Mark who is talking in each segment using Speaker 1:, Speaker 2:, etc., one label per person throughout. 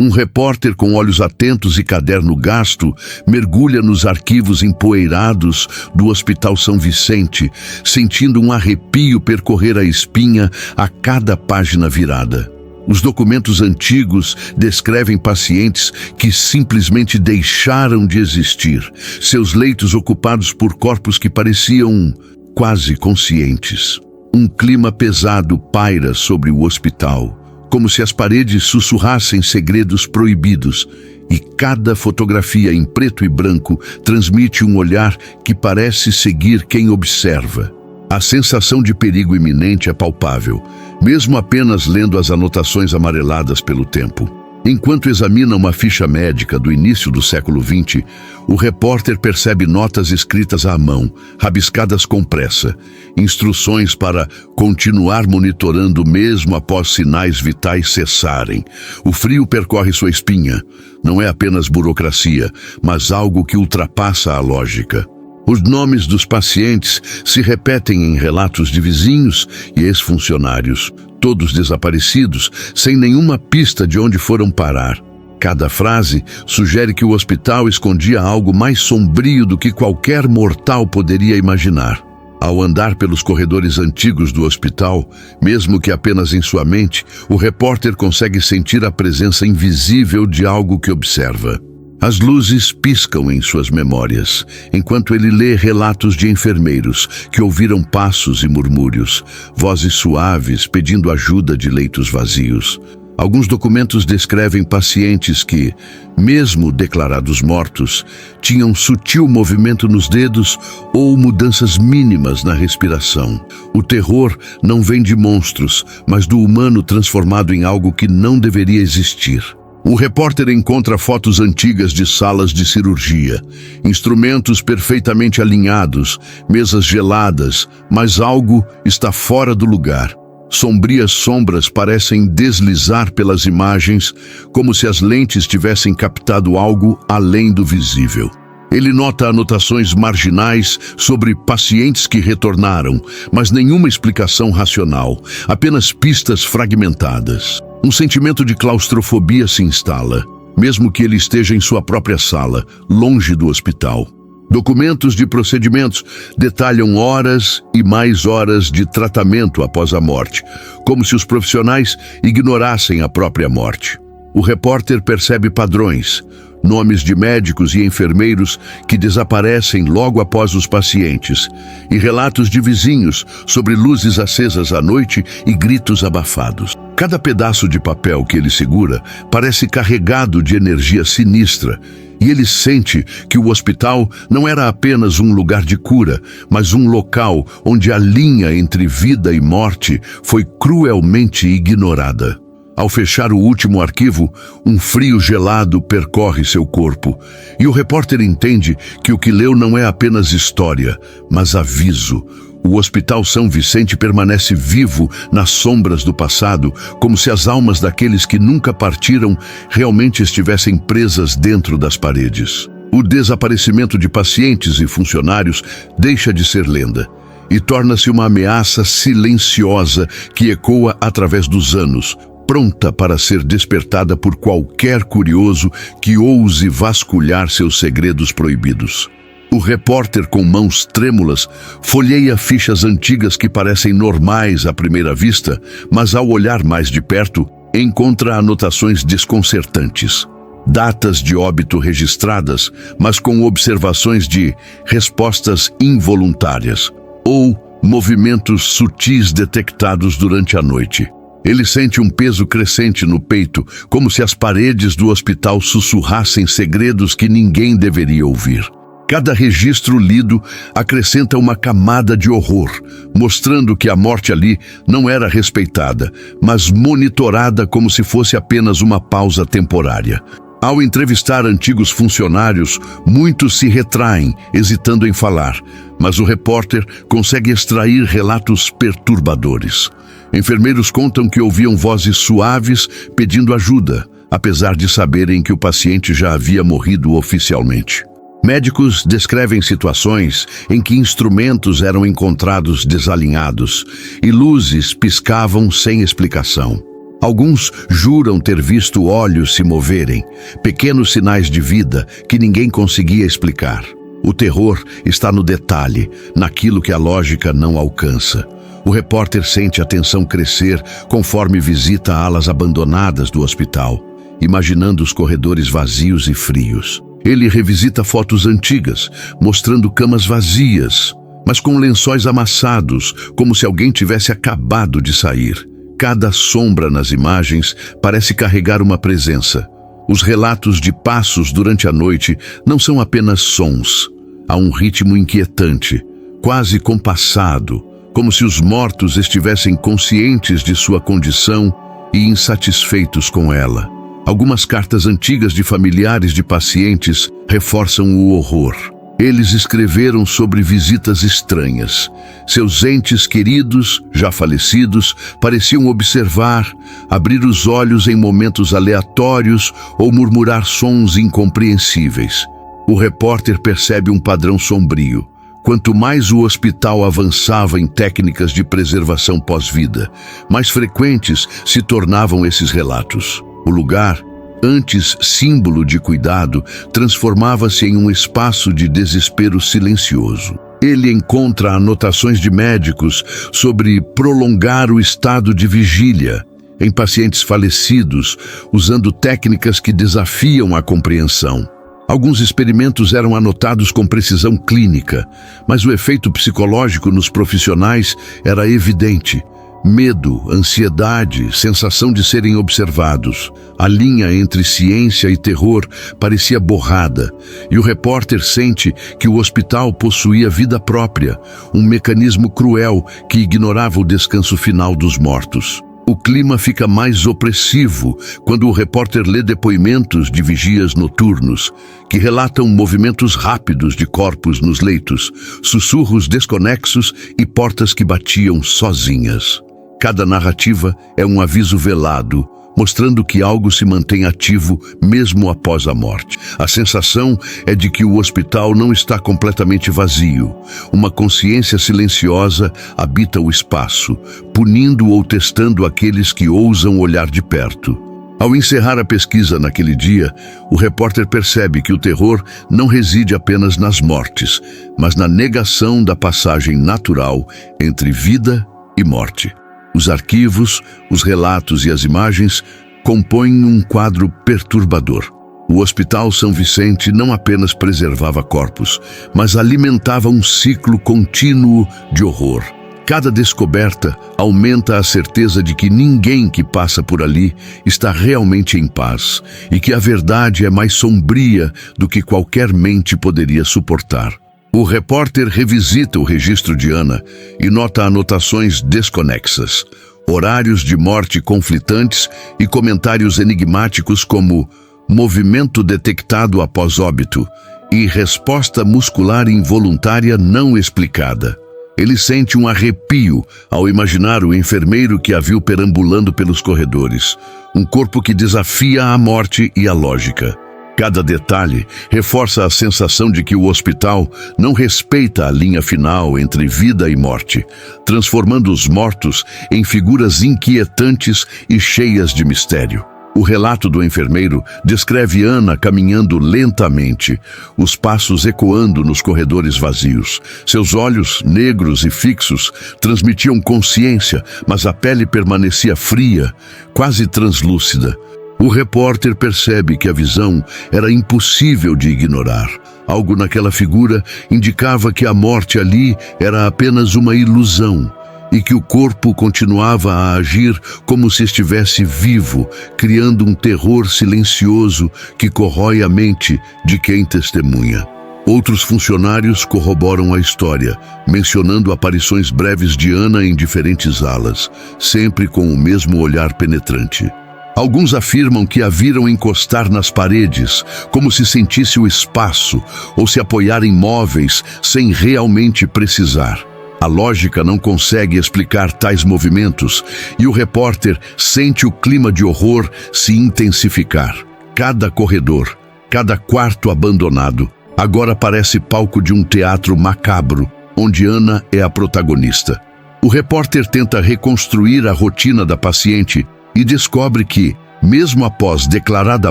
Speaker 1: Um repórter com olhos atentos e caderno gasto mergulha nos arquivos empoeirados do Hospital São Vicente, sentindo um arrepio percorrer a espinha a cada página virada. Os documentos antigos descrevem pacientes que simplesmente deixaram de existir, seus leitos ocupados por corpos que pareciam quase conscientes. Um clima pesado paira sobre o hospital, como se as paredes sussurrassem segredos proibidos, e cada fotografia em preto e branco transmite um olhar que parece seguir quem observa. A sensação de perigo iminente é palpável, mesmo apenas lendo as anotações amareladas pelo tempo. Enquanto examina uma ficha médica do início do século XX, o repórter percebe notas escritas à mão, rabiscadas com pressa, instruções para continuar monitorando mesmo após sinais vitais cessarem. O frio percorre sua espinha. Não é apenas burocracia, mas algo que ultrapassa a lógica. Os nomes dos pacientes se repetem em relatos de vizinhos e ex-funcionários, todos desaparecidos, sem nenhuma pista de onde foram parar. Cada frase sugere que o hospital escondia algo mais sombrio do que qualquer mortal poderia imaginar. Ao andar pelos corredores antigos do hospital, mesmo que apenas em sua mente, o repórter consegue sentir a presença invisível de algo que observa. As luzes piscam em suas memórias, enquanto ele lê relatos de enfermeiros que ouviram passos e murmúrios, vozes suaves pedindo ajuda de leitos vazios. Alguns documentos descrevem pacientes que, mesmo declarados mortos, tinham sutil movimento nos dedos ou mudanças mínimas na respiração. O terror não vem de monstros, mas do humano transformado em algo que não deveria existir. O repórter encontra fotos antigas de salas de cirurgia, instrumentos perfeitamente alinhados, mesas geladas, mas algo está fora do lugar. Sombrias sombras parecem deslizar pelas imagens, como se as lentes tivessem captado algo além do visível. Ele nota anotações marginais sobre pacientes que retornaram, mas nenhuma explicação racional, apenas pistas fragmentadas. Um sentimento de claustrofobia se instala, mesmo que ele esteja em sua própria sala, longe do hospital. Documentos de procedimentos detalham horas e mais horas de tratamento após a morte, como se os profissionais ignorassem a própria morte. O repórter percebe padrões, nomes de médicos e enfermeiros que desaparecem logo após os pacientes, e relatos de vizinhos sobre luzes acesas à noite e gritos abafados. Cada pedaço de papel que ele segura parece carregado de energia sinistra, e ele sente que o hospital não era apenas um lugar de cura, mas um local onde a linha entre vida e morte foi cruelmente ignorada. Ao fechar o último arquivo, um frio gelado percorre seu corpo, e o repórter entende que o que leu não é apenas história, mas aviso. O Hospital São Vicente permanece vivo nas sombras do passado, como se as almas daqueles que nunca partiram realmente estivessem presas dentro das paredes. O desaparecimento de pacientes e funcionários deixa de ser lenda e torna-se uma ameaça silenciosa que ecoa através dos anos, pronta para ser despertada por qualquer curioso que ouse vasculhar seus segredos proibidos. O repórter, com mãos trêmulas, folheia fichas antigas que parecem normais à primeira vista, mas ao olhar mais de perto, encontra anotações desconcertantes. Datas de óbito registradas, mas com observações de respostas involuntárias, ou movimentos sutis detectados durante a noite. Ele sente um peso crescente no peito, como se as paredes do hospital sussurrassem segredos que ninguém deveria ouvir. Cada registro lido acrescenta uma camada de horror, mostrando que a morte ali não era respeitada, mas monitorada como se fosse apenas uma pausa temporária. Ao entrevistar antigos funcionários, muitos se retraem, hesitando em falar, mas o repórter consegue extrair relatos perturbadores. Enfermeiros contam que ouviam vozes suaves pedindo ajuda, apesar de saberem que o paciente já havia morrido oficialmente. Médicos descrevem situações em que instrumentos eram encontrados desalinhados e luzes piscavam sem explicação. Alguns juram ter visto olhos se moverem, pequenos sinais de vida que ninguém conseguia explicar. O terror está no detalhe, naquilo que a lógica não alcança. O repórter sente a tensão crescer conforme visita alas abandonadas do hospital, imaginando os corredores vazios e frios. Ele revisita fotos antigas, mostrando camas vazias, mas com lençóis amassados, como se alguém tivesse acabado de sair. Cada sombra nas imagens parece carregar uma presença. Os relatos de passos durante a noite não são apenas sons. Há um ritmo inquietante, quase compassado, como se os mortos estivessem conscientes de sua condição e insatisfeitos com ela. Algumas cartas antigas de familiares de pacientes reforçam o horror. Eles escreveram sobre visitas estranhas. Seus entes queridos, já falecidos, pareciam observar, abrir os olhos em momentos aleatórios ou murmurar sons incompreensíveis. O repórter percebe um padrão sombrio. Quanto mais o hospital avançava em técnicas de preservação pós-vida, mais frequentes se tornavam esses relatos. O lugar, antes símbolo de cuidado, transformava-se em um espaço de desespero silencioso. Ele encontra anotações de médicos sobre prolongar o estado de vigília em pacientes falecidos, usando técnicas que desafiam a compreensão. Alguns experimentos eram anotados com precisão clínica, mas o efeito psicológico nos profissionais era evidente. Medo, ansiedade, sensação de serem observados. A linha entre ciência e terror parecia borrada, e o repórter sente que o hospital possuía vida própria, um mecanismo cruel que ignorava o descanso final dos mortos. O clima fica mais opressivo quando o repórter lê depoimentos de vigias noturnos, que relatam movimentos rápidos de corpos nos leitos, sussurros desconexos e portas que batiam sozinhas. Cada narrativa é um aviso velado, mostrando que algo se mantém ativo mesmo após a morte. A sensação é de que o hospital não está completamente vazio. Uma consciência silenciosa habita o espaço, punindo ou testando aqueles que ousam olhar de perto. Ao encerrar a pesquisa naquele dia, o repórter percebe que o terror não reside apenas nas mortes, mas na negação da passagem natural entre vida e morte. Os arquivos, os relatos e as imagens compõem um quadro perturbador. O Hospital São Vicente não apenas preservava corpos, mas alimentava um ciclo contínuo de horror. Cada descoberta aumenta a certeza de que ninguém que passa por ali está realmente em paz e que a verdade é mais sombria do que qualquer mente poderia suportar. O repórter revisita o registro de Ana e nota anotações desconexas, horários de morte conflitantes e comentários enigmáticos como movimento detectado após óbito e resposta muscular involuntária não explicada. Ele sente um arrepio ao imaginar o enfermeiro que a viu perambulando pelos corredores, um corpo que desafia a morte e a lógica. Cada detalhe reforça a sensação de que o hospital não respeita a linha final entre vida e morte, transformando os mortos em figuras inquietantes e cheias de mistério. O relato do enfermeiro descreve Ana caminhando lentamente, os passos ecoando nos corredores vazios. Seus olhos, negros e fixos, transmitiam consciência, mas a pele permanecia fria, quase translúcida. O repórter percebe que a visão era impossível de ignorar. Algo naquela figura indicava que a morte ali era apenas uma ilusão e que o corpo continuava a agir como se estivesse vivo, criando um terror silencioso que corrói a mente de quem testemunha. Outros funcionários corroboram a história, mencionando aparições breves de Ana em diferentes alas, sempre com o mesmo olhar penetrante. Alguns afirmam que a viram encostar nas paredes, como se sentisse o espaço, ou se apoiar em móveis sem realmente precisar. A lógica não consegue explicar tais movimentos, e o repórter sente o clima de horror se intensificar. Cada corredor, cada quarto abandonado, agora parece palco de um teatro macabro, onde Ana é a protagonista. O repórter tenta reconstruir a rotina da paciente, e descobre que, mesmo após declarada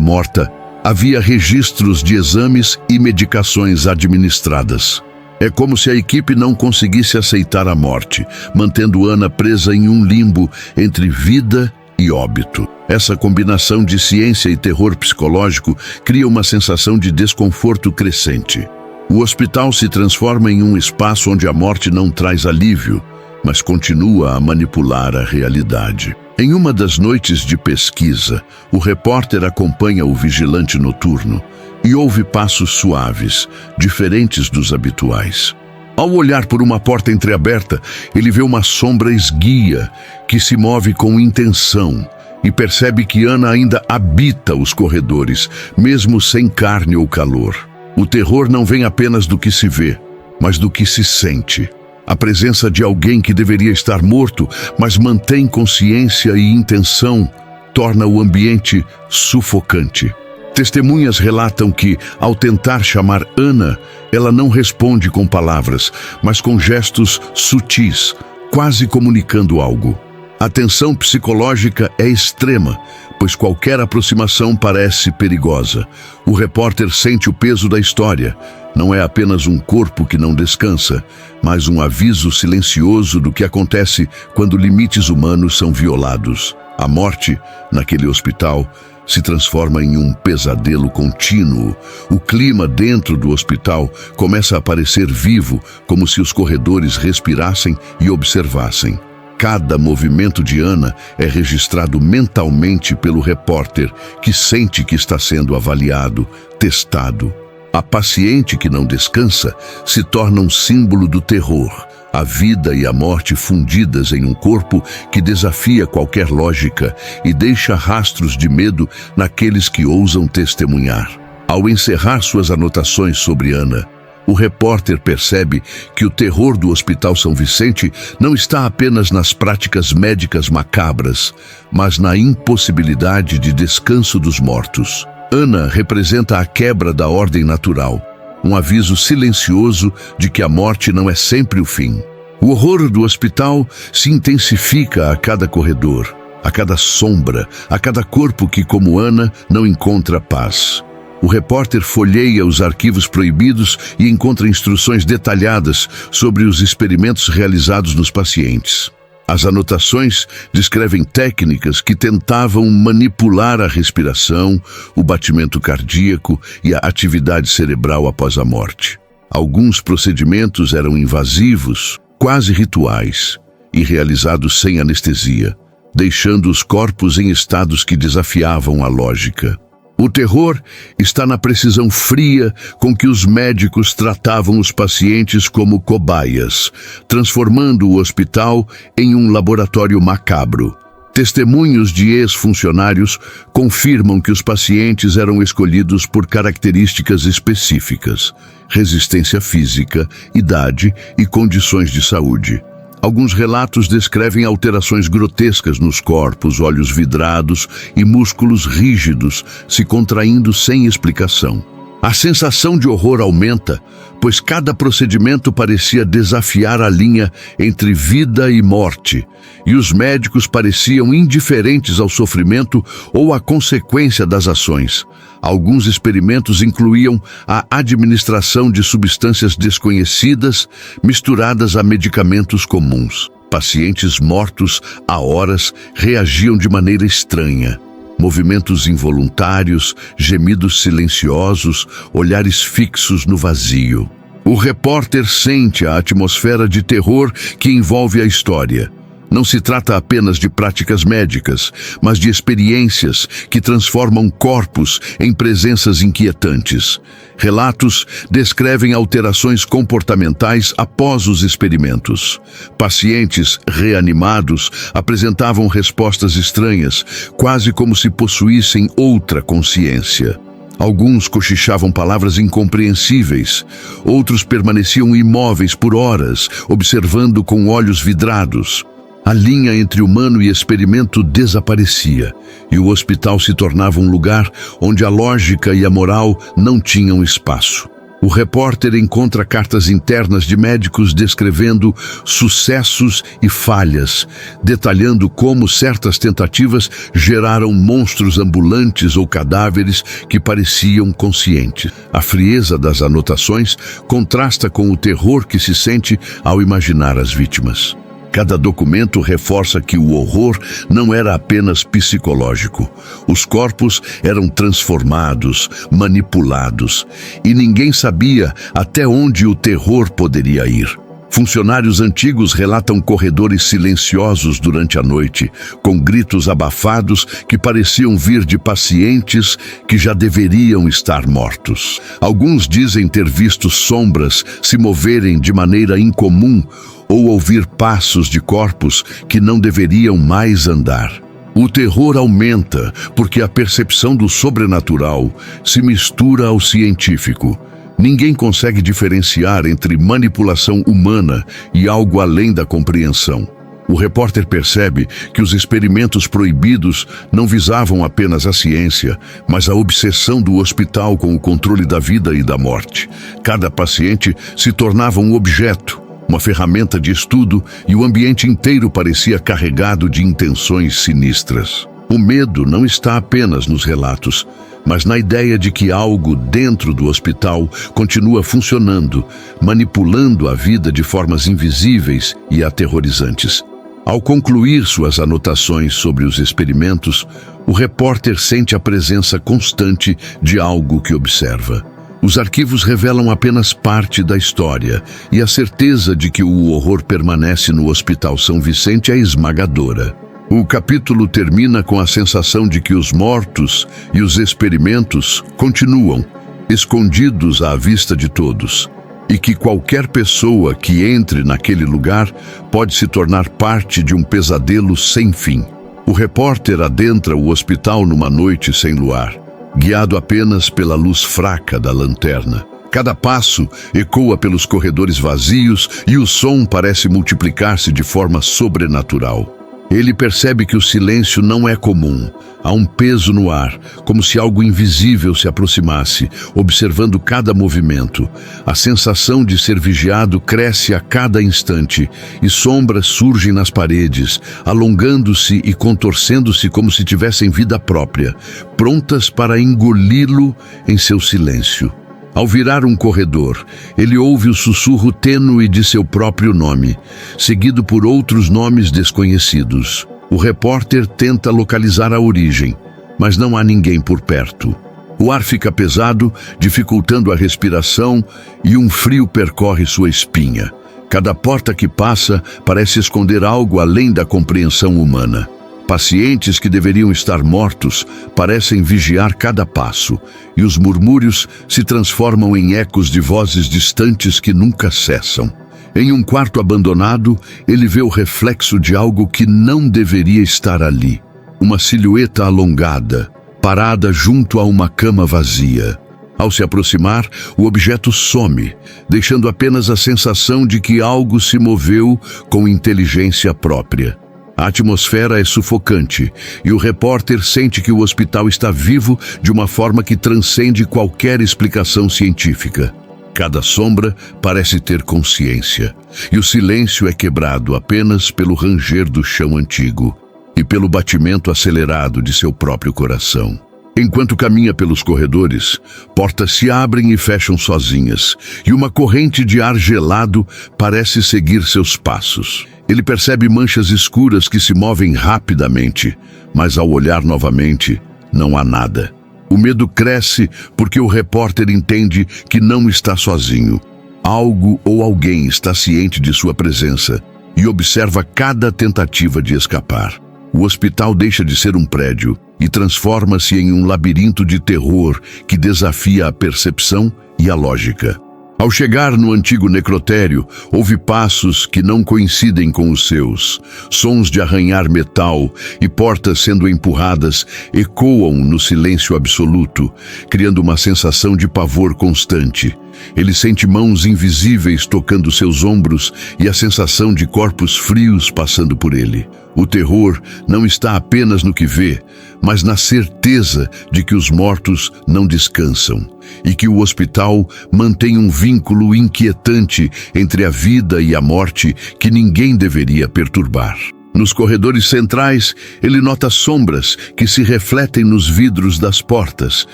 Speaker 1: morta, havia registros de exames e medicações administradas. É como se a equipe não conseguisse aceitar a morte, mantendo Ana presa em um limbo entre vida e óbito. Essa combinação de ciência e terror psicológico cria uma sensação de desconforto crescente. O hospital se transforma em um espaço onde a morte não traz alívio, mas continua a manipular a realidade. Em uma das noites de pesquisa, o repórter acompanha o vigilante noturno e ouve passos suaves, diferentes dos habituais. Ao olhar por uma porta entreaberta, ele vê uma sombra esguia que se move com intenção e percebe que Ana ainda habita os corredores, mesmo sem carne ou calor. O terror não vem apenas do que se vê, mas do que se sente. A presença de alguém que deveria estar morto, mas mantém consciência e intenção, torna o ambiente sufocante. Testemunhas relatam que, ao tentar chamar Ana, ela não responde com palavras, mas com gestos sutis, quase comunicando algo. A tensão psicológica é extrema, pois qualquer aproximação parece perigosa. O repórter sente o peso da história. Não é apenas um corpo que não descansa, mas um aviso silencioso do que acontece quando limites humanos são violados. A morte, naquele hospital, se transforma em um pesadelo contínuo. O clima dentro do hospital começa a parecer vivo, como se os corredores respirassem e observassem. Cada movimento de Ana é registrado mentalmente pelo repórter, que sente que está sendo avaliado, testado. A paciente que não descansa se torna um símbolo do terror, a vida e a morte fundidas em um corpo que desafia qualquer lógica e deixa rastros de medo naqueles que ousam testemunhar. Ao encerrar suas anotações sobre Ana, o repórter percebe que o terror do Hospital São Vicente não está apenas nas práticas médicas macabras, mas na impossibilidade de descanso dos mortos. Ana representa a quebra da ordem natural, um aviso silencioso de que a morte não é sempre o fim. O horror do hospital se intensifica a cada corredor, a cada sombra, a cada corpo que, como Ana, não encontra paz. O repórter folheia os arquivos proibidos e encontra instruções detalhadas sobre os experimentos realizados nos pacientes. As anotações descrevem técnicas que tentavam manipular a respiração, o batimento cardíaco e a atividade cerebral após a morte. Alguns procedimentos eram invasivos, quase rituais, e realizados sem anestesia, deixando os corpos em estados que desafiavam a lógica. O terror está na precisão fria com que os médicos tratavam os pacientes como cobaias, transformando o hospital em um laboratório macabro. Testemunhos de ex-funcionários confirmam que os pacientes eram escolhidos por características específicas: resistência física, idade e condições de saúde. Alguns relatos descrevem alterações grotescas nos corpos, olhos vidrados e músculos rígidos se contraindo sem explicação. A sensação de horror aumenta, pois cada procedimento parecia desafiar a linha entre vida e morte, e os médicos pareciam indiferentes ao sofrimento ou à consequência das ações. Alguns experimentos incluíam a administração de substâncias desconhecidas misturadas a medicamentos comuns. Pacientes mortos há horas reagiam de maneira estranha. Movimentos involuntários, gemidos silenciosos, olhares fixos no vazio. O repórter sente a atmosfera de terror que envolve a história. Não se trata apenas de práticas médicas, mas de experiências que transformam corpos em presenças inquietantes. Relatos descrevem alterações comportamentais após os experimentos. Pacientes reanimados apresentavam respostas estranhas, quase como se possuíssem outra consciência. Alguns cochichavam palavras incompreensíveis, outros permaneciam imóveis por horas, observando com olhos vidrados. A linha entre humano e experimento desaparecia, e o hospital se tornava um lugar onde a lógica e a moral não tinham espaço. O repórter encontra cartas internas de médicos descrevendo sucessos e falhas, detalhando como certas tentativas geraram monstros ambulantes ou cadáveres que pareciam conscientes. A frieza das anotações contrasta com o terror que se sente ao imaginar as vítimas. Cada documento reforça que o horror não era apenas psicológico. Os corpos eram transformados, manipulados, e ninguém sabia até onde o terror poderia ir. Funcionários antigos relatam corredores silenciosos durante a noite, com gritos abafados que pareciam vir de pacientes que já deveriam estar mortos. Alguns dizem ter visto sombras se moverem de maneira incomum ou ouvir passos de corpos que não deveriam mais andar. O terror aumenta porque a percepção do sobrenatural se mistura ao científico. Ninguém consegue diferenciar entre manipulação humana e algo além da compreensão. O repórter percebe que os experimentos proibidos não visavam apenas a ciência, mas a obsessão do hospital com o controle da vida e da morte. Cada paciente se tornava um objeto, uma ferramenta de estudo, e o ambiente inteiro parecia carregado de intenções sinistras. O medo não está apenas nos relatos, mas na ideia de que algo dentro do hospital continua funcionando, manipulando a vida de formas invisíveis e aterrorizantes. Ao concluir suas anotações sobre os experimentos, o repórter sente a presença constante de algo que observa. Os arquivos revelam apenas parte da história, e a certeza de que o horror permanece no Hospital São Vicente é esmagadora. O capítulo termina com a sensação de que os mortos e os experimentos continuam, escondidos à vista de todos, e que qualquer pessoa que entre naquele lugar pode se tornar parte de um pesadelo sem fim. O repórter adentra o hospital numa noite sem luar, guiado apenas pela luz fraca da lanterna. Cada passo ecoa pelos corredores vazios e o som parece multiplicar-se de forma sobrenatural. Ele percebe que o silêncio não é comum. Há um peso no ar, como se algo invisível se aproximasse, observando cada movimento. A sensação de ser vigiado cresce a cada instante, e sombras surgem nas paredes, alongando-se e contorcendo-se como se tivessem vida própria, prontas para engoli-lo em seu silêncio. Ao virar um corredor, ele ouve o sussurro tênue de seu próprio nome, seguido por outros nomes desconhecidos. O repórter tenta localizar a origem, mas não há ninguém por perto. O ar fica pesado, dificultando a respiração, e um frio percorre sua espinha. Cada porta que passa parece esconder algo além da compreensão humana. Pacientes que deveriam estar mortos parecem vigiar cada passo, e os murmúrios se transformam em ecos de vozes distantes que nunca cessam. Em um quarto abandonado, ele vê o reflexo de algo que não deveria estar ali. Uma silhueta alongada, parada junto a uma cama vazia. Ao se aproximar, o objeto some, deixando apenas a sensação de que algo se moveu com inteligência própria. A atmosfera é sufocante, e o repórter sente que o hospital está vivo de uma forma que transcende qualquer explicação científica. Cada sombra parece ter consciência, e o silêncio é quebrado apenas pelo ranger do chão antigo e pelo batimento acelerado de seu próprio coração. Enquanto caminha pelos corredores, portas se abrem e fecham sozinhas, e uma corrente de ar gelado parece seguir seus passos. Ele percebe manchas escuras que se movem rapidamente, mas ao olhar novamente, não há nada. O medo cresce porque o repórter entende que não está sozinho. Algo ou alguém está ciente de sua presença e observa cada tentativa de escapar. O hospital deixa de ser um prédio e transforma-se em um labirinto de terror que desafia a percepção e a lógica. Ao chegar no antigo necrotério, ouve passos que não coincidem com os seus. Sons de arranhar metal e portas sendo empurradas ecoam no silêncio absoluto, criando uma sensação de pavor constante. Ele sente mãos invisíveis tocando seus ombros e a sensação de corpos frios passando por ele. O terror não está apenas no que vê, mas na certeza de que os mortos não descansam e que o hospital mantém um vínculo inquietante entre a vida e a morte que ninguém deveria perturbar. Nos corredores centrais, ele nota sombras que se refletem nos vidros das portas,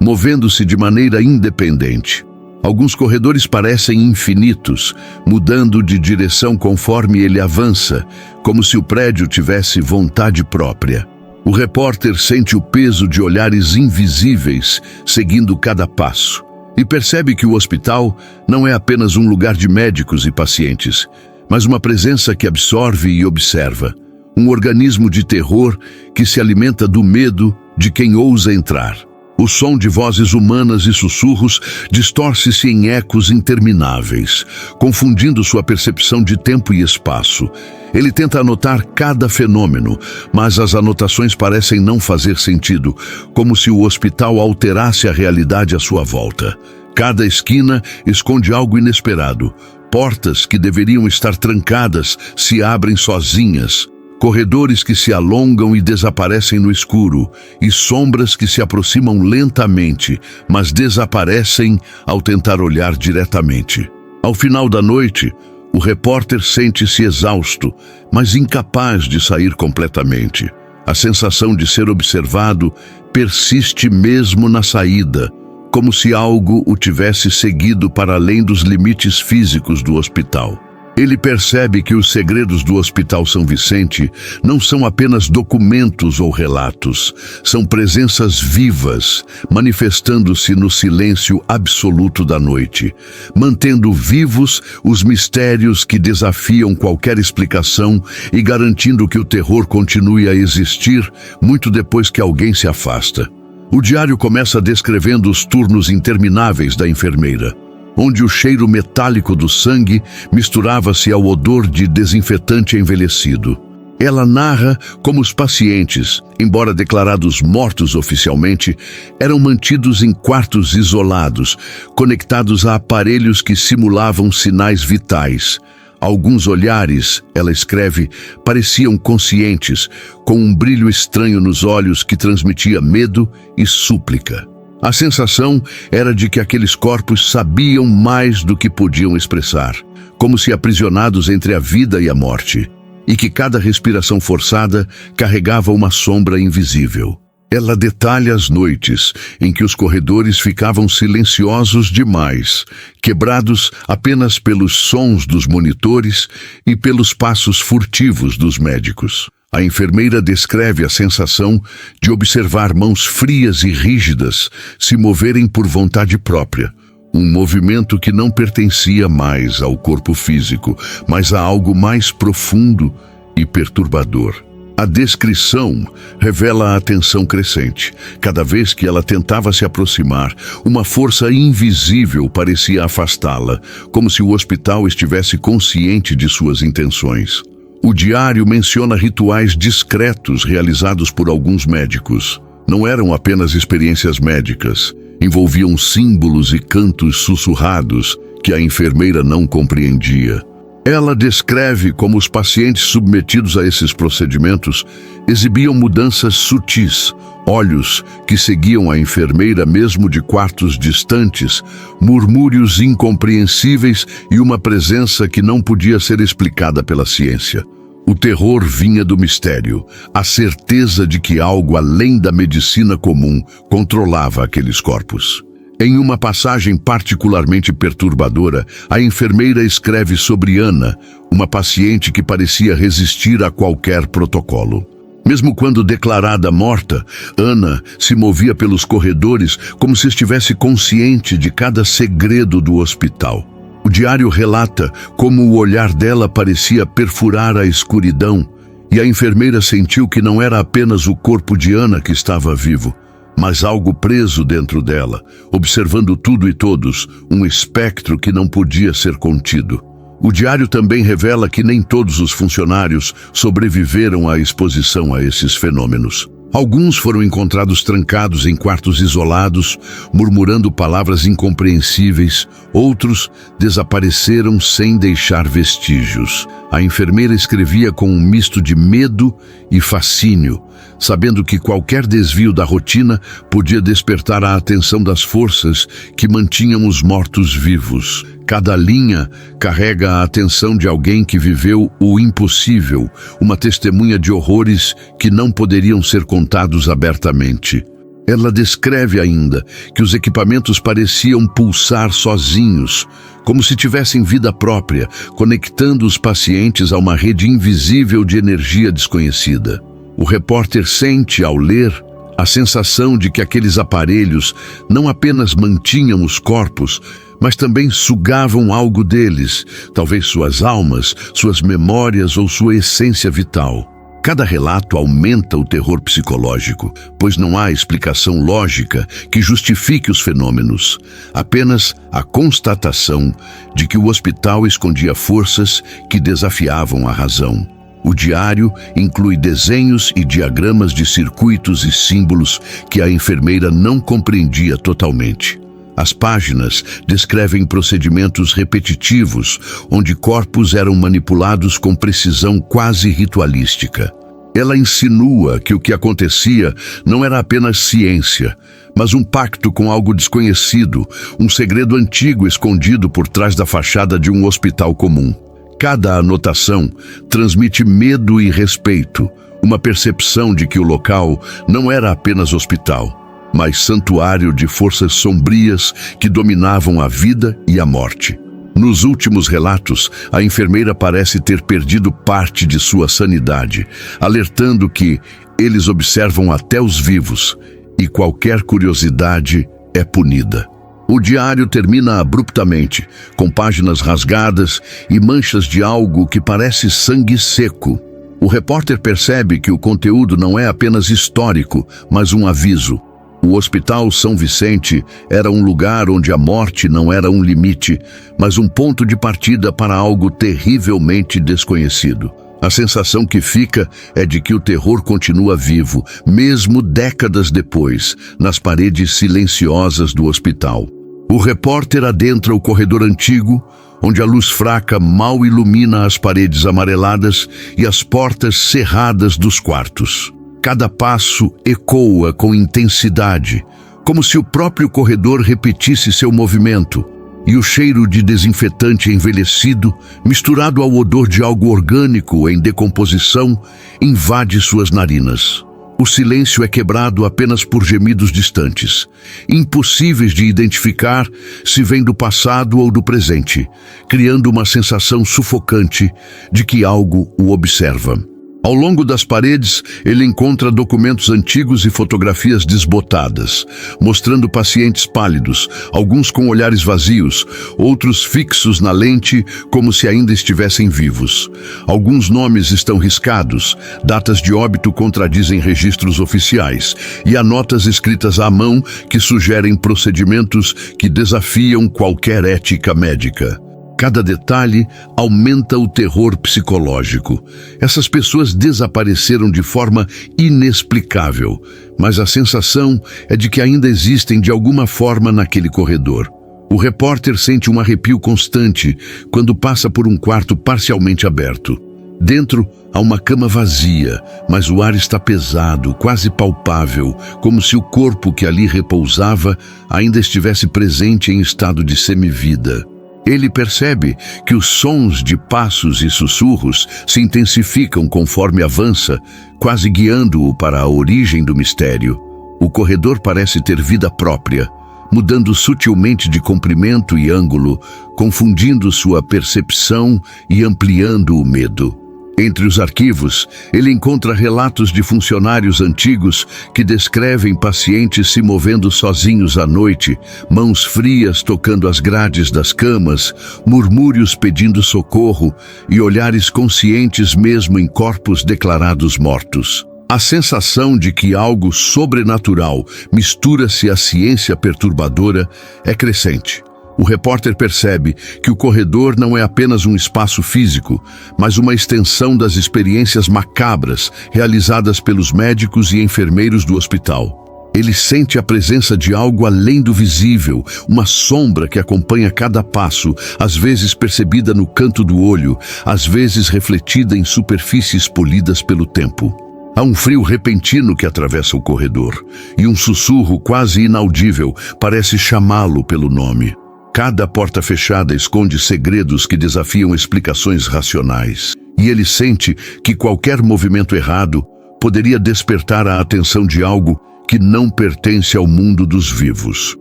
Speaker 1: movendo-se de maneira independente. Alguns corredores parecem infinitos, mudando de direção conforme ele avança, como se o prédio tivesse vontade própria. O repórter sente o peso de olhares invisíveis seguindo cada passo e percebe que o hospital não é apenas um lugar de médicos e pacientes, mas uma presença que absorve e observa. Um organismo de terror que se alimenta do medo de quem ousa entrar. O som de vozes humanas e sussurros distorce-se em ecos intermináveis, confundindo sua percepção de tempo e espaço. Ele tenta anotar cada fenômeno, mas as anotações parecem não fazer sentido, como se o hospital alterasse a realidade à sua volta. Cada esquina esconde algo inesperado. Portas que deveriam estar trancadas se abrem sozinhas. Corredores que se alongam e desaparecem no escuro, e sombras que se aproximam lentamente, mas desaparecem ao tentar olhar diretamente. Ao final da noite, o repórter sente-se exausto, mas incapaz de sair completamente. A sensação de ser observado persiste mesmo na saída, como se algo o tivesse seguido para além dos limites físicos do hospital. Ele percebe que os segredos do Hospital São Vicente não são apenas documentos ou relatos, são presenças vivas, manifestando-se no silêncio absoluto da noite, mantendo vivos os mistérios que desafiam qualquer explicação e garantindo que o terror continue a existir muito depois que alguém se afasta. O diário começa descrevendo os turnos intermináveis da enfermeira, onde o cheiro metálico do sangue misturava-se ao odor de desinfetante envelhecido. Ela narra como os pacientes, embora declarados mortos oficialmente, eram mantidos em quartos isolados, conectados a aparelhos que simulavam sinais vitais. Alguns olhares, ela escreve, pareciam conscientes, com um brilho estranho nos olhos que transmitia medo e súplica. A sensação era de que aqueles corpos sabiam mais do que podiam expressar, como se aprisionados entre a vida e a morte, e que cada respiração forçada carregava uma sombra invisível. Ela detalha as noites em que os corredores ficavam silenciosos demais, quebrados apenas pelos sons dos monitores e pelos passos furtivos dos médicos. A enfermeira descreve a sensação de observar mãos frias e rígidas se moverem por vontade própria, um movimento que não pertencia mais ao corpo físico, mas a algo mais profundo e perturbador. A descrição revela a tensão crescente. Cada vez que ela tentava se aproximar, uma força invisível parecia afastá-la, como se o hospital estivesse consciente de suas intenções. O diário menciona rituais discretos realizados por alguns médicos. Não eram apenas experiências médicas, envolviam símbolos e cantos sussurrados que a enfermeira não compreendia. Ela descreve como os pacientes submetidos a esses procedimentos exibiam mudanças sutis, olhos que seguiam a enfermeira mesmo de quartos distantes, murmúrios incompreensíveis e uma presença que não podia ser explicada pela ciência. O terror vinha do mistério, a certeza de que algo além da medicina comum controlava aqueles corpos. Em uma passagem particularmente perturbadora, a enfermeira escreve sobre Ana, uma paciente que parecia resistir a qualquer protocolo. Mesmo quando declarada morta, Ana se movia pelos corredores como se estivesse consciente de cada segredo do hospital. O diário relata como o olhar dela parecia perfurar a escuridão, e a enfermeira sentiu que não era apenas o corpo de Ana que estava vivo, mas algo preso dentro dela, observando tudo e todos, um espectro que não podia ser contido. O diário também revela que nem todos os funcionários sobreviveram à exposição a esses fenômenos. Alguns foram encontrados trancados em quartos isolados, murmurando palavras incompreensíveis. Outros desapareceram sem deixar vestígios. A enfermeira escrevia com um misto de medo e fascínio, sabendo que qualquer desvio da rotina podia despertar a atenção das forças que mantinham os mortos vivos. Cada linha carrega a atenção de alguém que viveu o impossível, uma testemunha de horrores que não poderiam ser contados abertamente. Ela descreve ainda que os equipamentos pareciam pulsar sozinhos, como se tivessem vida própria, conectando os pacientes a uma rede invisível de energia desconhecida. O repórter sente, ao ler, a sensação de que aqueles aparelhos não apenas mantinham os corpos, mas também sugavam algo deles, talvez suas almas, suas memórias ou sua essência vital. Cada relato aumenta o terror psicológico, pois não há explicação lógica que justifique os fenômenos, apenas a constatação de que o hospital escondia forças que desafiavam a razão. O diário inclui desenhos e diagramas de circuitos e símbolos que a enfermeira não compreendia totalmente. As páginas descrevem procedimentos repetitivos, onde corpos eram manipulados com precisão quase ritualística. Ela insinua que o que acontecia não era apenas ciência, mas um pacto com algo desconhecido, um segredo antigo escondido por trás da fachada de um hospital comum. Cada anotação transmite medo e respeito, uma percepção de que o local não era apenas hospital, mas santuário de forças sombrias que dominavam a vida e a morte. Nos últimos relatos, a enfermeira parece ter perdido parte de sua sanidade, alertando que eles observam até os vivos e qualquer curiosidade é punida. O diário termina abruptamente, com páginas rasgadas e manchas de algo que parece sangue seco. O repórter percebe que o conteúdo não é apenas histórico, mas um aviso. O Hospital São Vicente era um lugar onde a morte não era um limite, mas um ponto de partida para algo terrivelmente desconhecido. A sensação que fica é de que o terror continua vivo, mesmo décadas depois, nas paredes silenciosas do hospital. O repórter adentra o corredor antigo, onde a luz fraca mal ilumina as paredes amareladas e as portas cerradas dos quartos. Cada passo ecoa com intensidade, como se o próprio corredor repetisse seu movimento, e o cheiro de desinfetante envelhecido, misturado ao odor de algo orgânico em decomposição, invade suas narinas. O silêncio é quebrado apenas por gemidos distantes, impossíveis de identificar se vêm do passado ou do presente, criando uma sensação sufocante de que algo o observa. Ao longo das paredes, ele encontra documentos antigos e fotografias desbotadas, mostrando pacientes pálidos, alguns com olhares vazios, outros fixos na lente como se ainda estivessem vivos. Alguns nomes estão riscados, datas de óbito contradizem registros oficiais, e há notas escritas à mão que sugerem procedimentos que desafiam qualquer ética médica. Cada detalhe aumenta o terror psicológico. Essas pessoas desapareceram de forma inexplicável, mas a sensação é de que ainda existem de alguma forma naquele corredor. O repórter sente um arrepio constante quando passa por um quarto parcialmente aberto. Dentro há uma cama vazia, mas o ar está pesado, quase palpável, como se o corpo que ali repousava ainda estivesse presente em estado de semivida. Ele percebe que os sons de passos e sussurros se intensificam conforme avança, quase guiando-o para a origem do mistério. O corredor parece ter vida própria, mudando sutilmente de comprimento e ângulo, confundindo sua percepção e ampliando o medo. Entre os arquivos, ele encontra relatos de funcionários antigos que descrevem pacientes se movendo sozinhos à noite, mãos frias tocando as grades das camas, murmúrios pedindo socorro e olhares conscientes mesmo em corpos declarados mortos. A sensação de que algo sobrenatural mistura-se à ciência perturbadora é crescente. O repórter percebe que o corredor não é apenas um espaço físico, mas uma extensão das experiências macabras realizadas pelos médicos e enfermeiros do hospital. Ele sente a presença de algo além do visível, uma sombra que acompanha cada passo, às vezes percebida no canto do olho, às vezes refletida em superfícies polidas pelo tempo. Há um frio repentino que atravessa o corredor, e um sussurro quase inaudível parece chamá-lo pelo nome. Cada porta fechada esconde segredos que desafiam explicações racionais, e ele sente que qualquer movimento errado poderia despertar a atenção de algo que não pertence ao mundo dos vivos.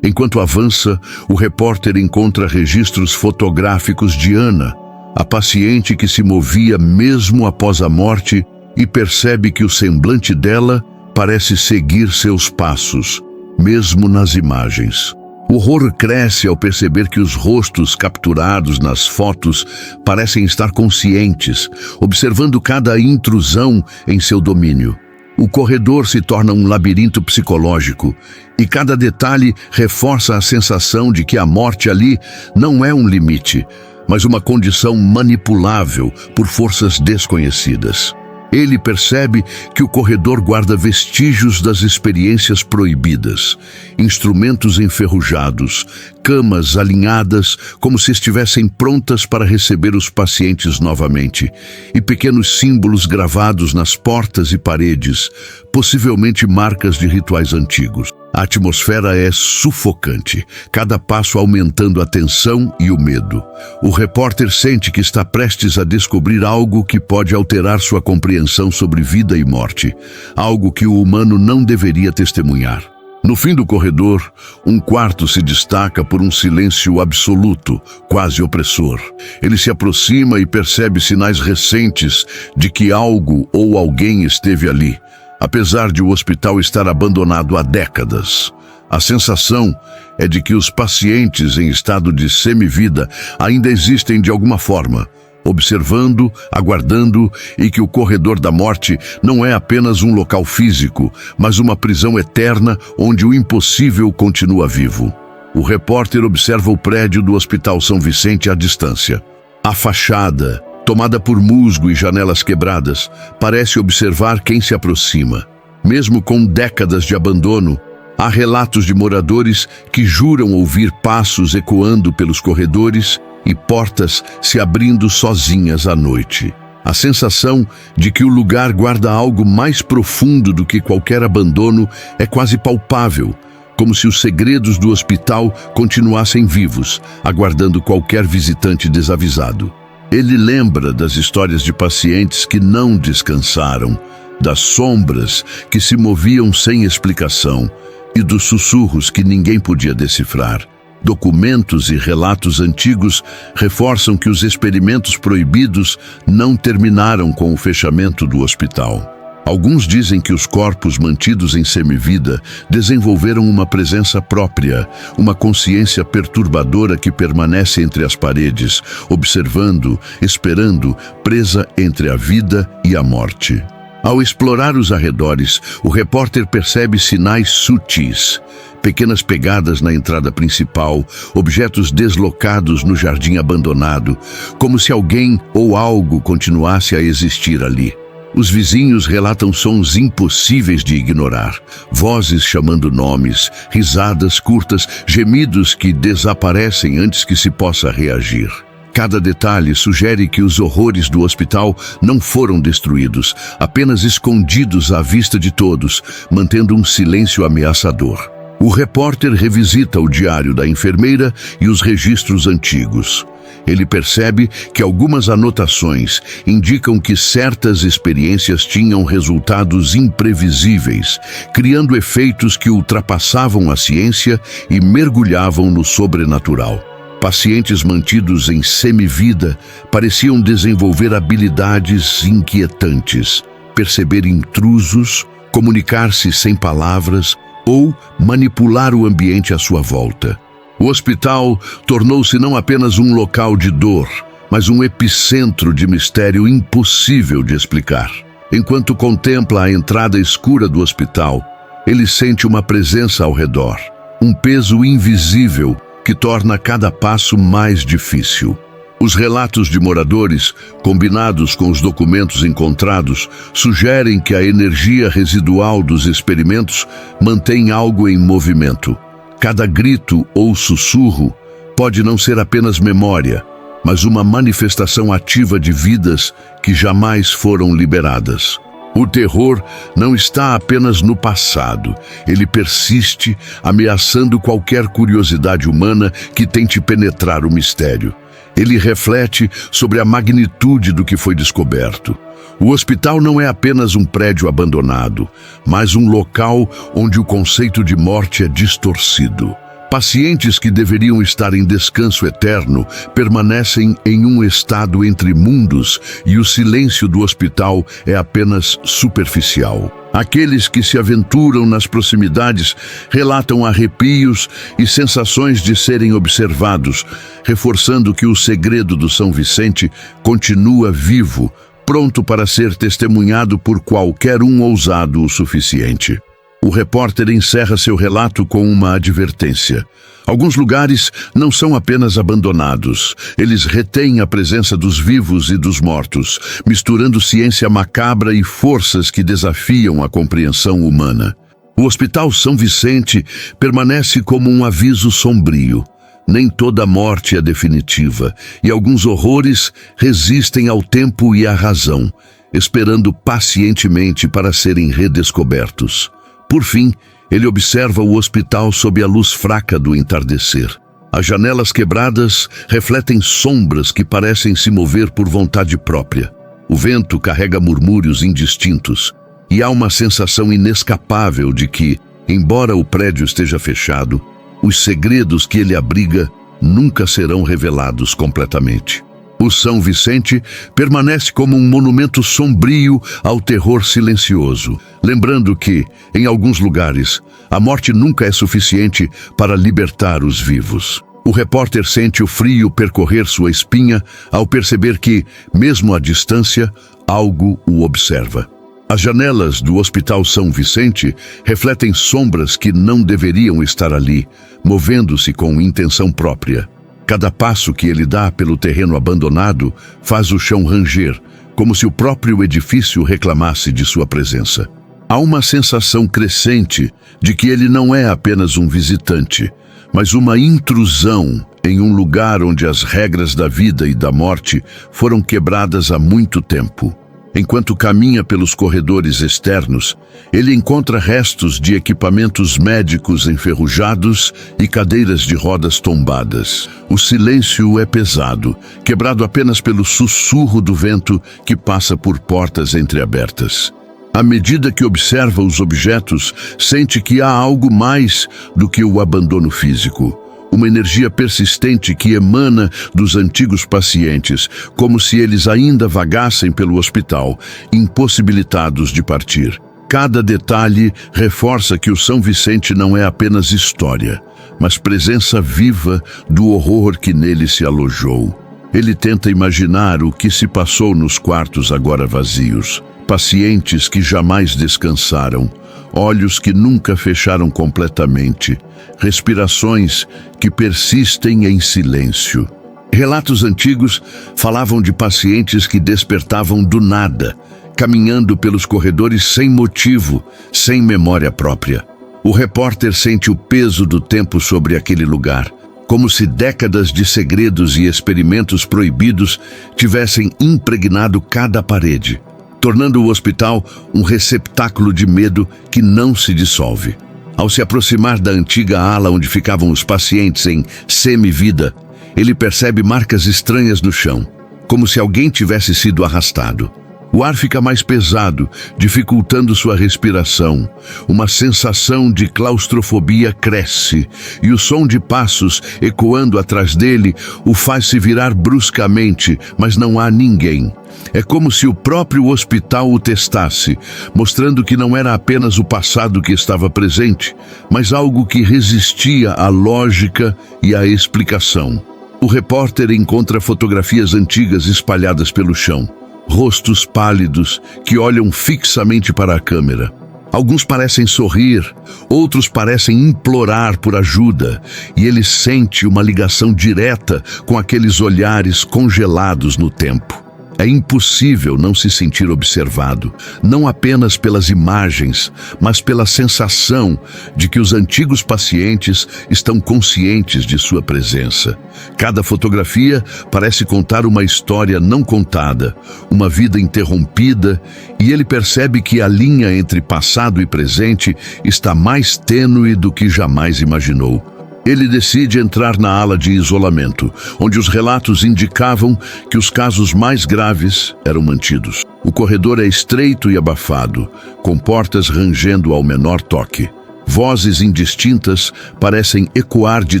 Speaker 1: Enquanto avança, o repórter encontra registros fotográficos de Ana, a paciente que se movia mesmo após a morte, e percebe que o semblante dela parece seguir seus passos, mesmo nas imagens. O horror cresce ao perceber que os rostos capturados nas fotos parecem estar conscientes, observando cada intrusão em seu domínio. O corredor se torna um labirinto psicológico, e cada detalhe reforça a sensação de que a morte ali não é um limite, mas uma condição manipulável por forças desconhecidas. Ele percebe que o corredor guarda vestígios das experiências proibidas, instrumentos enferrujados, camas alinhadas como se estivessem prontas para receber os pacientes novamente, e pequenos símbolos gravados nas portas e paredes, possivelmente marcas de rituais antigos. A atmosfera é sufocante, cada passo aumentando a tensão e o medo. O repórter sente que está prestes a descobrir algo que pode alterar sua compreensão sobre vida e morte, algo que o humano não deveria testemunhar. No fim do corredor, um quarto se destaca por um silêncio absoluto, quase opressor. Ele se aproxima e percebe sinais recentes de que algo ou alguém esteve ali, apesar de o hospital estar abandonado há décadas. A sensação é de que os pacientes em estado de semivida ainda existem de alguma forma, observando, aguardando, e que o corredor da morte não é apenas um local físico, mas uma prisão eterna onde o impossível continua vivo. O repórter observa o prédio do Hospital São Vicente à distância. A fachada, tomada por musgo e janelas quebradas, parece observar quem se aproxima. Mesmo com décadas de abandono, há relatos de moradores que juram ouvir passos ecoando pelos corredores e portas se abrindo sozinhas à noite. A sensação de que o lugar guarda algo mais profundo do que qualquer abandono é quase palpável, como se os segredos do hospital continuassem vivos, aguardando qualquer visitante desavisado. Ele lembra das histórias de pacientes que não descansaram, das sombras que se moviam sem explicação e dos sussurros que ninguém podia decifrar. Documentos e relatos antigos reforçam que os experimentos proibidos não terminaram com o fechamento do hospital. Alguns dizem que os corpos mantidos em semivida desenvolveram uma presença própria, uma consciência perturbadora que permanece entre as paredes, observando, esperando, presa entre a vida e a morte. Ao explorar os arredores, o repórter percebe sinais sutis. Pequenas pegadas na entrada principal, objetos deslocados no jardim abandonado, como se alguém ou algo continuasse a existir ali. Os vizinhos relatam sons impossíveis de ignorar, vozes chamando nomes, risadas curtas, gemidos que desaparecem antes que se possa reagir. Cada detalhe sugere que os horrores do hospital não foram destruídos, apenas escondidos à vista de todos, mantendo um silêncio ameaçador. O repórter revisita o diário da enfermeira e os registros antigos. Ele percebe que algumas anotações indicam que certas experiências tinham resultados imprevisíveis, criando efeitos que ultrapassavam a ciência e mergulhavam no sobrenatural. Pacientes mantidos em semivida pareciam desenvolver habilidades inquietantes, perceber intrusos, comunicar-se sem palavras ou manipular o ambiente à sua volta. O hospital tornou-se não apenas um local de dor, mas um epicentro de mistério impossível de explicar. Enquanto contempla a entrada escura do hospital, ele sente uma presença ao redor, um peso invisível, que torna cada passo mais difícil. Os relatos de moradores, combinados com os documentos encontrados, sugerem que a energia residual dos experimentos mantém algo em movimento. Cada grito ou sussurro pode não ser apenas memória, mas uma manifestação ativa de vidas que jamais foram liberadas. O terror não está apenas no passado, ele persiste, ameaçando qualquer curiosidade humana que tente penetrar o mistério. Ele reflete sobre a magnitude do que foi descoberto. O hospital não é apenas um prédio abandonado, mas um local onde o conceito de morte é distorcido. Pacientes que deveriam estar em descanso eterno permanecem em um estado entre mundos e o silêncio do hospital é apenas superficial. Aqueles que se aventuram nas proximidades relatam arrepios e sensações de serem observados, reforçando que o segredo do São Vicente continua vivo, pronto para ser testemunhado por qualquer um ousado o suficiente. O repórter encerra seu relato com uma advertência. Alguns lugares não são apenas abandonados, eles retêm a presença dos vivos e dos mortos, misturando ciência macabra e forças que desafiam a compreensão humana. O Hospital São Vicente permanece como um aviso sombrio. Nem toda morte é definitiva, e alguns horrores resistem ao tempo e à razão, esperando pacientemente para serem redescobertos. Por fim, ele observa o hospital sob a luz fraca do entardecer. As janelas quebradas refletem sombras que parecem se mover por vontade própria. O vento carrega murmúrios indistintos, e há uma sensação inescapável de que, embora o prédio esteja fechado, os segredos que ele abriga nunca serão revelados completamente. O São Vicente permanece como um monumento sombrio ao terror silencioso, lembrando que, em alguns lugares, a morte nunca é suficiente para libertar os vivos. O repórter sente o frio percorrer sua espinha ao perceber que, mesmo à distância, algo o observa. As janelas do Hospital São Vicente refletem sombras que não deveriam estar ali, movendo-se com intenção própria. Cada passo que ele dá pelo terreno abandonado faz o chão ranger, como se o próprio edifício reclamasse de sua presença. Há uma sensação crescente de que ele não é apenas um visitante, mas uma intrusão em um lugar onde as regras da vida e da morte foram quebradas há muito tempo. Enquanto caminha pelos corredores externos, ele encontra restos de equipamentos médicos enferrujados e cadeiras de rodas tombadas. O silêncio é pesado, quebrado apenas pelo sussurro do vento que passa por portas entreabertas. À medida que observa os objetos, sente que há algo mais do que o abandono físico. Uma energia persistente que emana dos antigos pacientes, como se eles ainda vagassem pelo hospital, impossibilitados de partir. Cada detalhe reforça que o São Vicente não é apenas história, mas presença viva do horror que nele se alojou. Ele tenta imaginar o que se passou nos quartos agora vazios. Pacientes que jamais descansaram, olhos que nunca fecharam completamente, respirações que persistem em silêncio. Relatos antigos falavam de pacientes que despertavam do nada, caminhando pelos corredores sem motivo, sem memória própria. O repórter sente o peso do tempo sobre aquele lugar, como se décadas de segredos e experimentos proibidos tivessem impregnado cada parede, tornando o hospital um receptáculo de medo que não se dissolve. Ao se aproximar da antiga ala onde ficavam os pacientes em semi-vida, ele percebe marcas estranhas no chão, como se alguém tivesse sido arrastado. O ar fica mais pesado, dificultando sua respiração. Uma sensação de claustrofobia cresce, e o som de passos ecoando atrás dele o faz se virar bruscamente, mas não há ninguém. É como se o próprio hospital o testasse, mostrando que não era apenas o passado que estava presente, mas algo que resistia à lógica e à explicação. O repórter encontra fotografias antigas espalhadas pelo chão. Rostos pálidos que olham fixamente para a câmera. Alguns parecem sorrir, outros parecem implorar por ajuda, e ele sente uma ligação direta com aqueles olhares congelados no tempo. É impossível não se sentir observado, não apenas pelas imagens, mas pela sensação de que os antigos pacientes estão conscientes de sua presença. Cada fotografia parece contar uma história não contada, uma vida interrompida, e ele percebe que a linha entre passado e presente está mais tênue do que jamais imaginou. Ele decide entrar na ala de isolamento, onde os relatos indicavam que os casos mais graves eram mantidos. O corredor é estreito e abafado, com portas rangendo ao menor toque. Vozes indistintas parecem ecoar de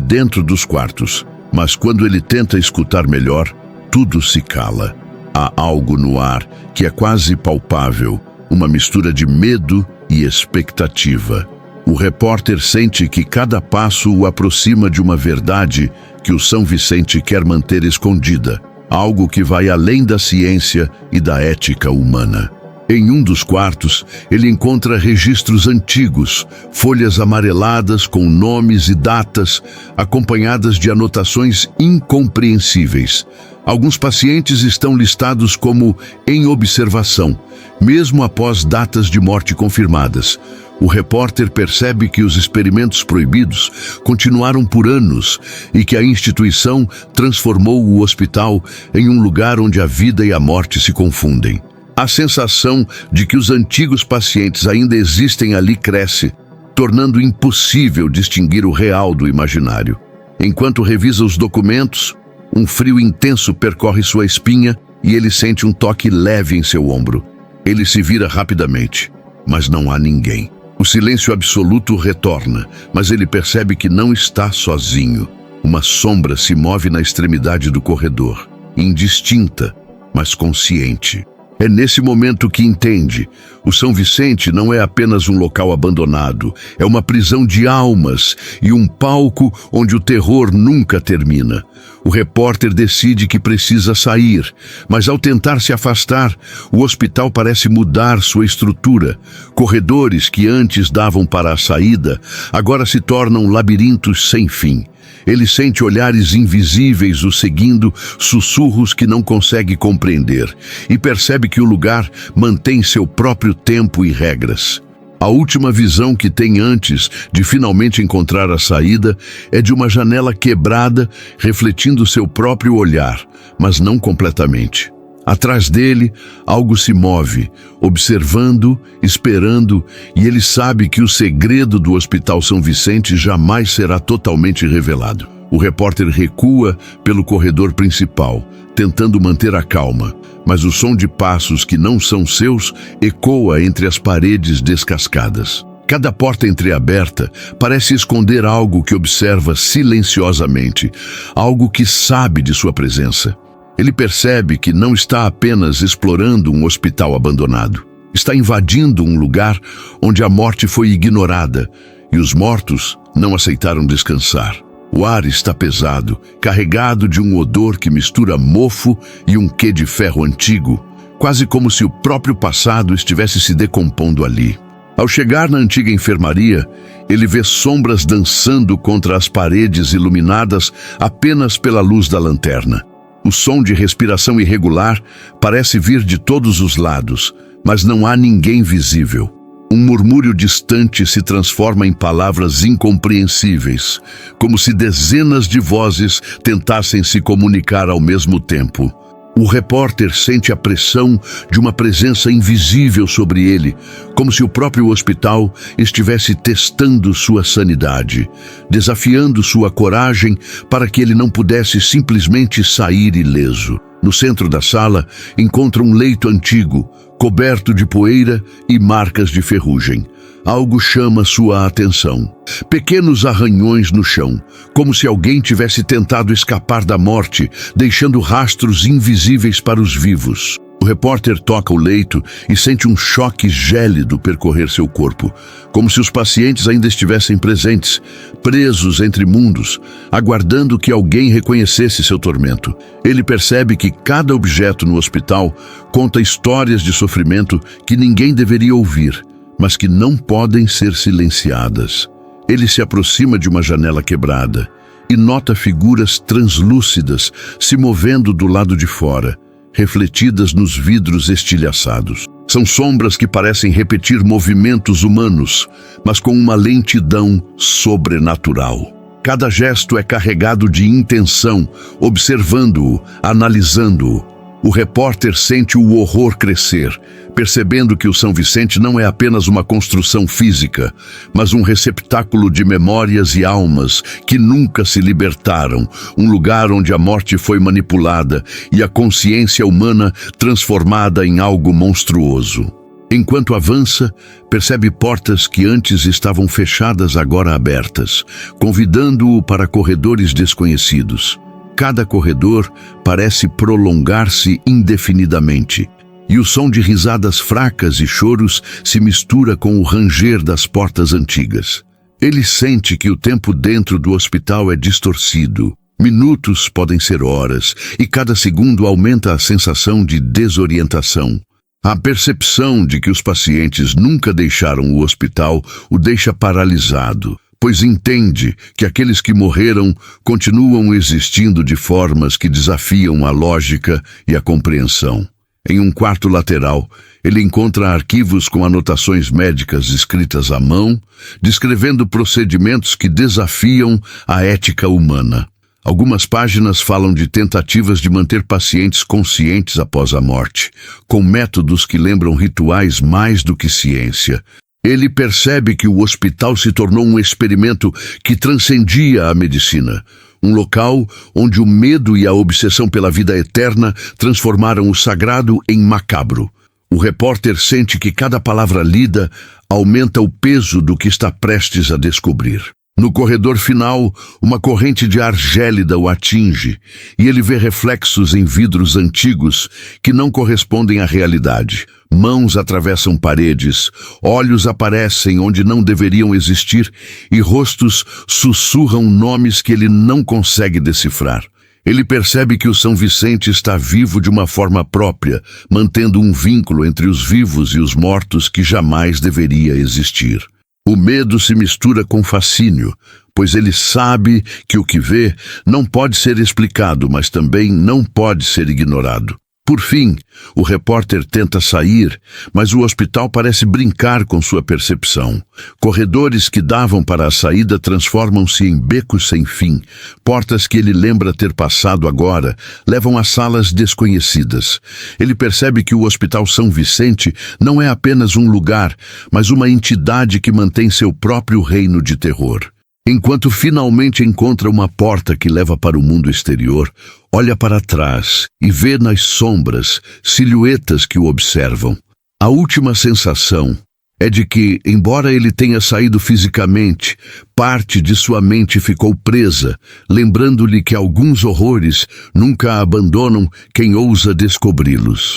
Speaker 1: dentro dos quartos, mas quando ele tenta escutar melhor, tudo se cala. Há algo no ar que é quase palpável, uma mistura de medo e expectativa. O repórter sente que cada passo o aproxima de uma verdade que o São Vicente quer manter escondida, algo que vai além da ciência e da ética humana. Em um dos quartos, ele encontra registros antigos, folhas amareladas com nomes e datas, acompanhadas de anotações incompreensíveis. Alguns pacientes estão listados como em observação, mesmo após datas de morte confirmadas. O repórter percebe que os experimentos proibidos continuaram por anos e que a instituição transformou o hospital em um lugar onde a vida e a morte se confundem. A sensação de que os antigos pacientes ainda existem ali cresce, tornando impossível distinguir o real do imaginário. Enquanto revisa os documentos, um frio intenso percorre sua espinha e ele sente um toque leve em seu ombro. Ele se vira rapidamente, mas não há ninguém. O silêncio absoluto retorna, mas ele percebe que não está sozinho. Uma sombra se move na extremidade do corredor, indistinta, mas consciente. É nesse momento que entende. O São Vicente não é apenas um local abandonado, é uma prisão de almas e um palco onde o terror nunca termina. O repórter decide que precisa sair, mas ao tentar se afastar, o hospital parece mudar sua estrutura. Corredores que antes davam para a saída, agora se tornam labirintos sem fim. Ele sente olhares invisíveis o seguindo, sussurros que não consegue compreender, e percebe que o lugar mantém seu próprio tempo e regras. A última visão que tem antes de finalmente encontrar a saída é de uma janela quebrada, refletindo seu próprio olhar, mas não completamente. Atrás dele, algo se move, observando, esperando, e ele sabe que o segredo do Hospital São Vicente jamais será totalmente revelado. O repórter recua pelo corredor principal, tentando manter a calma, mas o som de passos que não são seus ecoa entre as paredes descascadas. Cada porta entreaberta parece esconder algo que observa silenciosamente, algo que sabe de sua presença. Ele percebe que não está apenas explorando um hospital abandonado. Está invadindo um lugar onde a morte foi ignorada e os mortos não aceitaram descansar. O ar está pesado, carregado de um odor que mistura mofo e um quê de ferro antigo, quase como se o próprio passado estivesse se decompondo ali. Ao chegar na antiga enfermaria, ele vê sombras dançando contra as paredes iluminadas apenas pela luz da lanterna. O som de respiração irregular parece vir de todos os lados, mas não há ninguém visível. Um murmúrio distante se transforma em palavras incompreensíveis, como se dezenas de vozes tentassem se comunicar ao mesmo tempo. O repórter sente a pressão de uma presença invisível sobre ele, como se o próprio hospital estivesse testando sua sanidade, desafiando sua coragem para que ele não pudesse simplesmente sair ileso. No centro da sala, encontra um leito antigo, coberto de poeira e marcas de ferrugem. Algo chama sua atenção. Pequenos arranhões no chão, como se alguém tivesse tentado escapar da morte, deixando rastros invisíveis para os vivos. O repórter toca o leito e sente um choque gélido percorrer seu corpo, como se os pacientes ainda estivessem presentes, presos entre mundos, aguardando que alguém reconhecesse seu tormento. Ele percebe que cada objeto no hospital conta histórias de sofrimento que ninguém deveria ouvir, mas que não podem ser silenciadas. Ele se aproxima de uma janela quebrada e nota figuras translúcidas se movendo do lado de fora, refletidas nos vidros estilhaçados. São sombras que parecem repetir movimentos humanos, mas com uma lentidão sobrenatural. Cada gesto é carregado de intenção, observando-o, analisando-o. O repórter sente o horror crescer, percebendo que o São Vicente não é apenas uma construção física, mas um receptáculo de memórias e almas que nunca se libertaram, um lugar onde a morte foi manipulada e a consciência humana transformada em algo monstruoso. Enquanto avança, percebe portas que antes estavam fechadas agora abertas, convidando-o para corredores desconhecidos. Cada corredor parece prolongar-se indefinidamente, e o som de risadas fracas e choros se mistura com o ranger das portas antigas. Ele sente que o tempo dentro do hospital é distorcido. Minutos podem ser horas, e cada segundo aumenta a sensação de desorientação. A percepção de que os pacientes nunca deixaram o hospital o deixa paralisado, pois entende que aqueles que morreram continuam existindo de formas que desafiam a lógica e a compreensão. Em um quarto lateral, ele encontra arquivos com anotações médicas escritas à mão, descrevendo procedimentos que desafiam a ética humana. Algumas páginas falam de tentativas de manter pacientes conscientes após a morte, com métodos que lembram rituais mais do que ciência. Ele percebe que o hospital se tornou um experimento que transcendia a medicina, um local onde o medo e a obsessão pela vida eterna transformaram o sagrado em macabro. O repórter sente que cada palavra lida aumenta o peso do que está prestes a descobrir. No corredor final, uma corrente de ar gélida o atinge e ele vê reflexos em vidros antigos que não correspondem à realidade. Mãos atravessam paredes, olhos aparecem onde não deveriam existir e rostos sussurram nomes que ele não consegue decifrar. Ele percebe que o São Vicente está vivo de uma forma própria, mantendo um vínculo entre os vivos e os mortos que jamais deveria existir. O medo se mistura com fascínio, pois ele sabe que o que vê não pode ser explicado, mas também não pode ser ignorado. Por fim, o repórter tenta sair, mas o hospital parece brincar com sua percepção. Corredores que davam para a saída transformam-se em becos sem fim. Portas que ele lembra ter passado agora levam a salas desconhecidas. Ele percebe que o Hospital São Vicente não é apenas um lugar, mas uma entidade que mantém seu próprio reino de terror. Enquanto finalmente encontra uma porta que leva para o mundo exterior, olha para trás e vê nas sombras silhuetas que o observam. A última sensação é de que, embora ele tenha saído fisicamente, parte de sua mente ficou presa, lembrando-lhe que alguns horrores nunca abandonam quem ousa descobri-los.